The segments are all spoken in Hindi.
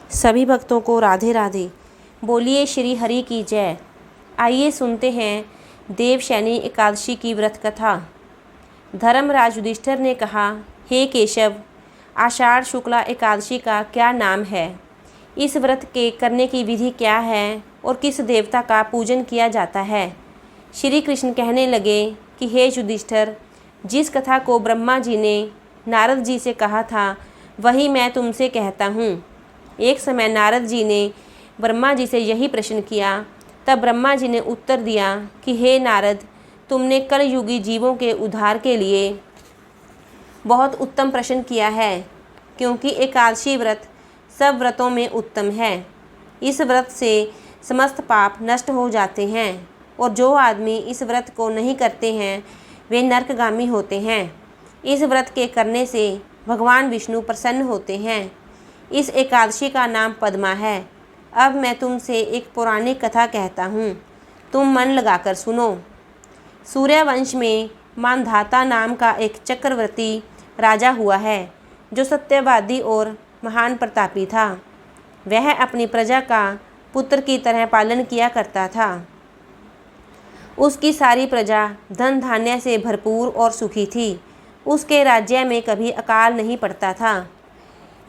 सभी भक्तों को राधे राधे। बोलिए श्री हरि की जय। आइए सुनते हैं देवशयनी एकादशी की व्रत कथा। धर्मराज युधिष्ठिर ने कहा, हे केशव, आषाढ़ शुक्ला एकादशी का क्या नाम है? इस व्रत के करने की विधि क्या है और किस देवता का पूजन किया जाता है? श्री कृष्ण कहने लगे कि हे युधिष्ठिर, जिस कथा को ब्रह्मा जी ने नारद जी से कहा था वही मैं तुमसे कहता हूँ। एक समय नारद जी ने ब्रह्मा जी से यही प्रश्न किया। तब ब्रह्मा जी ने उत्तर दिया कि हे नारद, तुमने कलयुगी जीवों के उद्धार के लिए बहुत उत्तम प्रश्न किया है, क्योंकि एकादशी व्रत सब व्रतों में उत्तम है। इस व्रत से समस्त पाप नष्ट हो जाते हैं और जो आदमी इस व्रत को नहीं करते हैं वे नरकगामी होते हैं। इस व्रत के करने से भगवान विष्णु प्रसन्न होते हैं। इस एकादशी का नाम पद्मा है। अब मैं तुमसे एक पौराणिक कथा कहता हूँ, तुम मन लगाकर सुनो। सूर्यवंश में मानधाता नाम का एक चक्रवर्ती राजा हुआ है, जो सत्यवादी और महान प्रतापी था। वह अपनी प्रजा का पुत्र की तरह पालन किया करता था। उसकी सारी प्रजा धन धान्य से भरपूर और सुखी थी। उसके राज्य में कभी अकाल नहीं पड़ता था।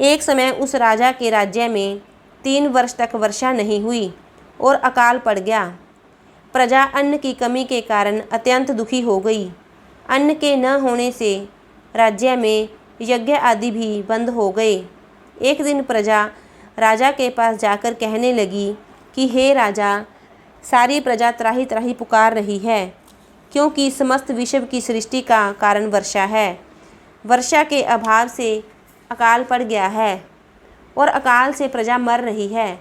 एक समय उस राजा के राज्य में 3 वर्ष तक वर्षा नहीं हुई और अकाल पड़ गया। प्रजा अन्न की कमी के कारण अत्यंत दुखी हो गई। अन्न के न होने से राज्य में यज्ञ आदि भी बंद हो गए। एक दिन प्रजा राजा के पास जाकर कहने लगी कि हे राजा, सारी प्रजा त्राही त्राही पुकार रही है, क्योंकि समस्त विश्व की सृष्टि का कारण वर्षा है। वर्षा के अभाव से अकाल पड़ गया है और अकाल से प्रजा मर रही है।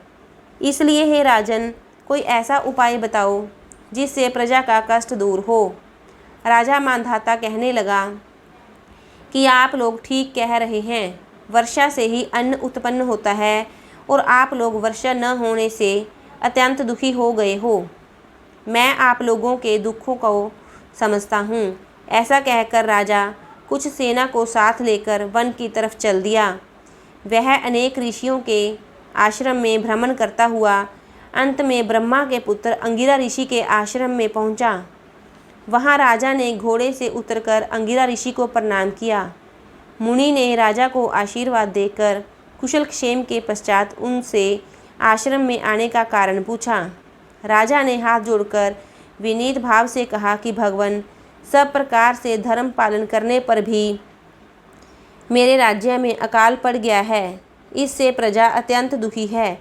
इसलिए हे राजन, कोई ऐसा उपाय बताओ जिससे प्रजा का कष्ट दूर हो। राजा मानधाता कहने लगा कि आप लोग ठीक कह रहे हैं, वर्षा से ही अन्न उत्पन्न होता है और आप लोग वर्षा न होने से अत्यंत दुखी हो गए हो। मैं आप लोगों के दुखों को समझता हूँ। ऐसा कहकर राजा कुछ सेना को साथ लेकर वन की तरफ चल दिया। वह अनेक ऋषियों के आश्रम में भ्रमण करता हुआ अंत में ब्रह्मा के पुत्र अंगिरा ऋषि के आश्रम में पहुंचा। वहां राजा ने घोड़े से उतरकर अंगिरा ऋषि को प्रणाम किया। मुनि ने राजा को आशीर्वाद देकर कुशल क्षेम के पश्चात उनसे आश्रम में आने का कारण पूछा। राजा ने हाथ जोड़कर विनीत भाव से कहा कि भगवान, सब प्रकार से धर्म पालन करने पर भी मेरे राज्य में अकाल पड़ गया है। इससे प्रजा अत्यंत दुखी है।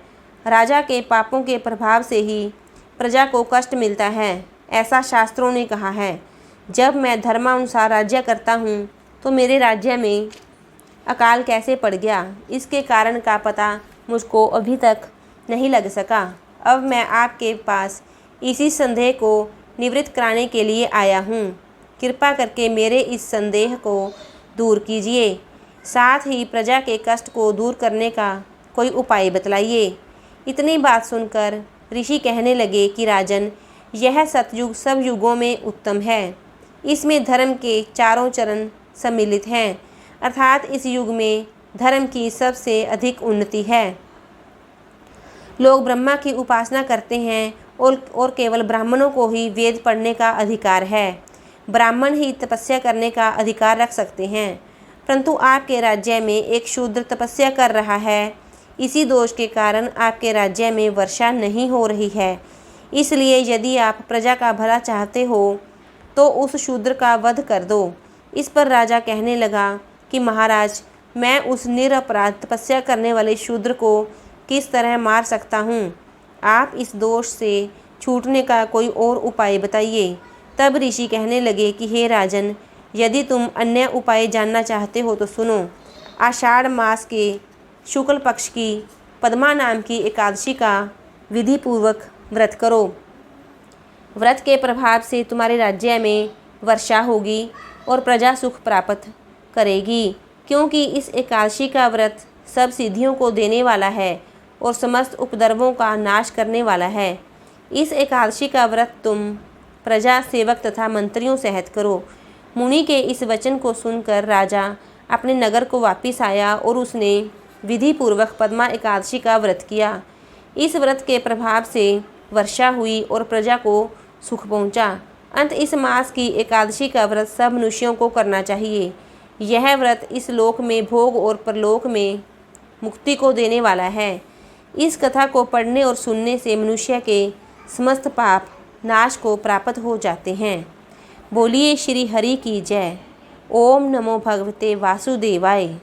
राजा के पापों के प्रभाव से ही प्रजा को कष्ट मिलता है, ऐसा शास्त्रों ने कहा है। जब मैं धर्मानुसार राज्य करता हूँ तो मेरे राज्य में अकाल कैसे पड़ गया, इसके कारण का पता मुझको अभी तक नहीं लग सका। अब मैं आपके पास इसी संदेह को निवृत्त कराने के लिए आया हूँ। कृपा करके मेरे इस संदेह को दूर कीजिए, साथ ही प्रजा के कष्ट को दूर करने का कोई उपाय बतलाइए। इतनी बात सुनकर ऋषि कहने लगे कि राजन, यह सतयुग सब युगों में उत्तम है। इसमें धर्म के चारों चरण सम्मिलित हैं, अर्थात इस युग में धर्म की सबसे अधिक उन्नति है। लोग ब्रह्मा की उपासना करते हैं और केवल ब्राह्मणों को ही वेद पढ़ने का अधिकार है। ब्राह्मण ही तपस्या करने का अधिकार रख सकते हैं, परंतु आपके राज्य में एक शूद्र तपस्या कर रहा है। इसी दोष के कारण आपके राज्य में वर्षा नहीं हो रही है। इसलिए यदि आप प्रजा का भला चाहते हो तो उस शूद्र का वध कर दो। इस पर राजा कहने लगा कि महाराज, मैं उस निरपराध तपस्या करने वाले शूद्र को किस तरह मार सकता हूँ? आप इस दोष से छूटने का कोई और उपाय बताइए। तब ऋषि कहने लगे कि हे राजन, यदि तुम अन्य उपाय जानना चाहते हो तो सुनो। आषाढ़ मास के शुक्ल पक्ष की पद्मा नाम की एकादशी का विधि पूर्वक व्रत करो। व्रत के प्रभाव से तुम्हारे राज्य में वर्षा होगी और प्रजा सुख प्राप्त करेगी, क्योंकि इस एकादशी का व्रत सब सिद्धियों को देने वाला है और समस्त उपद्रवों का नाश करने वाला है। इस एकादशी का व्रत तुम प्रजा, सेवक तथा मंत्रियों सहित करो। मुनि के इस वचन को सुनकर राजा अपने नगर को वापिस आया और उसने विधि पूर्वक पद्मा एकादशी का व्रत किया। इस व्रत के प्रभाव से वर्षा हुई और प्रजा को सुख पहुंचा। अंत इस मास की एकादशी का व्रत सब मनुष्यों को करना चाहिए। यह व्रत इस लोक में भोग और परलोक में मुक्ति को देने वाला है। इस कथा को पढ़ने और सुनने से मनुष्य के समस्त पाप नाश को प्राप्त हो जाते हैं। बोलिए श्री हरि की जय। ओम नमो भगवते वासुदेवाय।